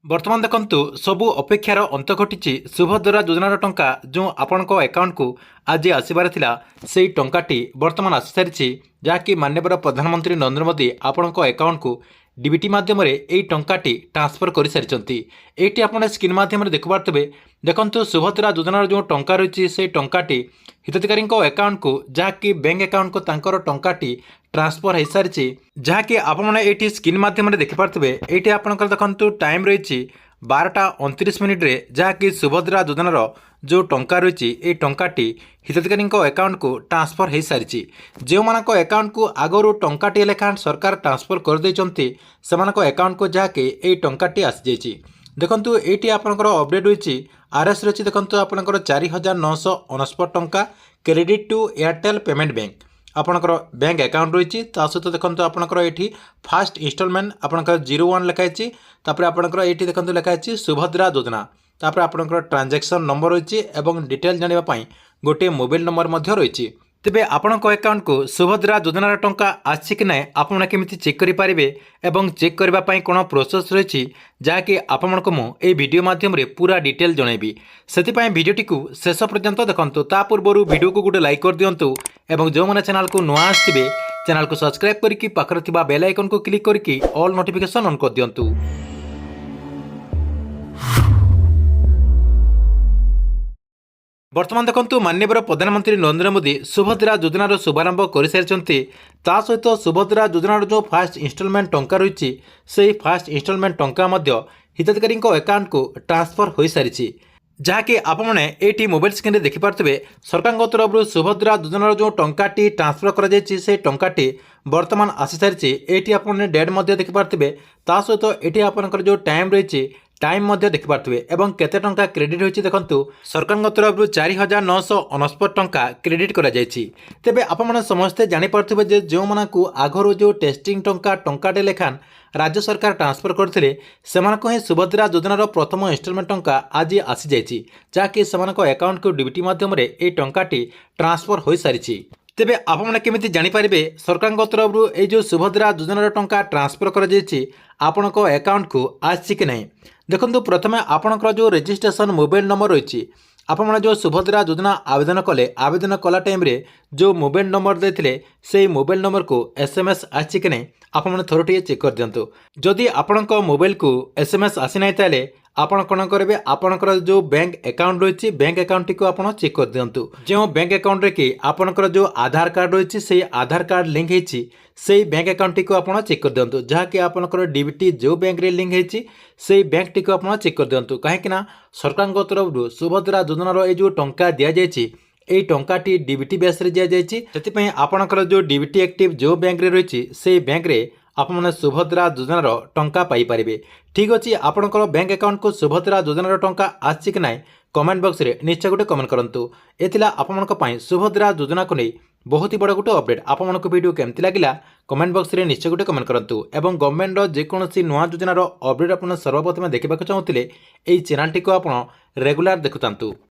ବର୍ତ୍ତମାନ ଦେଖନ୍ତୁ ସବୁ ଅପେକ୍ଷାର ଅନ୍ତ ଘଟିଛି। ସୁଭଦ୍ରା ଯୋଜନାର ଟଙ୍କା ଯେଉଁ ଆପଣଙ୍କ ଆକାଉଣ୍ଟକୁ ଆଜି ଆସିବାର ଥିଲା ସେହି ଟଙ୍କାଟି ବର୍ତ୍ତମାନ ଆସିସାରିଛି, ଯାହାକି ମାନ୍ୟବର ପ୍ରଧାନମନ୍ତ୍ରୀ ନରେନ୍ଦ୍ର ମୋଦି ଆପଣଙ୍କ ଆକାଉଣ୍ଟକୁ ଡିବିଟି ମାଧ୍ୟମରେ ଏହି ଟଙ୍କାଟି ଟ୍ରାନ୍ସଫର କରିସାରିଛନ୍ତି। ଏଇଠି ଆପଣ ସ୍କ୍ରିନ୍ ମାଧ୍ୟମରେ ଦେଖିପାରୁଥିବେ। ଦେଖନ୍ତୁ ସୁଭଦ୍ରା ଯୋଜନାର ଯେଉଁ ଟଙ୍କା ରହିଛି ସେହି ଟଙ୍କାଟି ହିତାଧିକାରୀଙ୍କ ଆକାଉଣ୍ଟକୁ, ଯାହାକି ବ୍ୟାଙ୍କ ଆକାଉଣ୍ଟକୁ ତାଙ୍କର ଟଙ୍କାଟି ट्रांसफर हो सारी, जहाँकि आपने ये स्क्रीन मध्यम देखिपे। ये आपंकर देखो टाइम रही 12:29 जहाँकि सुभद्रा योजनार जो टंका रही ये टंकाटी हिताधिकारी अकाउंट को ट्रांसफर हो सारी। जो मान अकाउंट को आगु टंकाटे लेखा सरकार ट्रांसफर करदे से अकाउंट को जहाँकि ये टंकाटी आसी जाइए। देखो ये आपंकर अपडेट रही आरएस रही। देखो आपंकर 4,969 टंका credit to Airtel payment bank आपणकर बैंक अकाउंट रही। सहित देखो आपंकर ये फास्ट इनस्टॉलमेंट आपंकर 01 लिखाई। आपंकर ये देखो लिखाई सुभद्रा योजना। तापर आपंकर ट्रांजैक्शन नंबर रही और डिटेल जानापी गोटे मोबाइल नंबर रही। तेबे आपणक अकाउंट को सुभद्रा योजनार टंका आसी कि ना आपने केमिति चेक करेंगे और चेक करने कौन प्रोसेस रही, जहाँकि आपको मुझे वीडियो माध्यम पूरा डिटेल जनइबी। से भिडियोटी को शेष पर्यंत देखंतु। ता पूर्व वीडियो को गोटे लाइक कर दिंतु और जो मैंने चैनल को नुआ आसवे चैनल को सब्सक्राइब करके पाखर थिबा बेल आइकन को क्लिक करके ऑल नोटिफिकेशन ऑन कर दिंतु। बर्तमान देखो माननीय प्रधानमंत्री नरेंद्र मोदी सुभद्रा योजनार शुभारंभ कर सारी। सहित सुभद्रा योजनार जो फास्ट इनस्टॉलमेंट टंका रही से फास्ट इनस्टॉलमेंट टंका हिताधिकारी अकाउंट को ट्रांसफर हो सारी, जहाँकि आपने ये मोबाइल स्क्रीन देखिपे। सरकार तरफ सुभद्रा योजनार जो टंकाटी ट्रांसफर कर टंकाटी बर्तमान आसी सारी। ये आपने डेट देखिपे। सहित ये आपंकर जो टाइम रही टाइम देखिपे और केते टंका क्रेडिट होती देखो सरकार तरफ 4,969 टंका क्रेडिट करा जायछि। तेबे आपमने समस्ते जानिपारुथिबे जे जो मानकु आगरो जो टेस्टिंग टंकाटे लेखान राज्य सरकार ट्रांसफर करथिले सेमानक ही सुभद्रा योजनार प्रथम इनस्टॉलमेंट टंका आज आसी जायछि, जहाँकि सेमानक अकाउंट को डीबीटी माध्यम ए टंकाटी ट्रांसफर हो सारी। तेबे आपमने केमिति जानिपारिबे सरकार तरफ ये जो सुभद्रा योजनार टंका ट्रांसफर कर आपणक अकाउंट को आसी कि नहीं। देखो प्रथमे आपणकर जो रजिस्ट्रेशन मोबाइल नंबर रही आपने जो सुभद्रा योजना आवेदन कला टाइम रे जो मोबाइल नंबर देते से मोबाइल नंबर को एसएमएस आसी कि नहीं आपने थोड़े चेक कर दिंतु। जदि आपणक मोबाइल को एसएमएस आसी ना ताले आपण कौन करेंगे आपणकर जो बैंक अकाउंट रही बैंक अकाउंट को आप चेक कर दिंतु। जो बैंक अकाउंट रे कि आपणकर जो आधार कार्ड रही से आधार कार्ड लिंक होती से बैंक अकाउंट को आप चेक कर दिंतु, जहाँकि आपणकर डीबीटी जो बैंक रे लिंक होती से बैंक टी को आप चेक कर दिंतु। कहीं सरकार तरफ सुभद्रा योजनार ये जो टंका दि जाइए ये टंकाटी डीबीटी बेस रे दि जाइए। आपणकर जो डीबीटी एक्टिव जो बैंक रे रही से बैंक रे आपने सुभद्रा योजनार टंका पाइपर। ठीक अच्छे आपंकर बैंक अकाउंट को सुभद्रा योजनार टंका आसी कि ना कमेंट बॉक्स रे निश्चय गोटे कमेंट करूँ। एथिला आपन सुभद्रा योजना को नहीं बहुत ही बड़ा गोटे अपडेट। आपन वीडियो केमती लगिला कमेंट बॉक्स रे निश्चय गोटे कमेंट करूँ। और गवर्नमेंट जेकोसी नुआ योजनार अपडेट आप सर्वप्रथम देखा चाहूँगे ये चैनल टी को आप रेगुलर देखुता।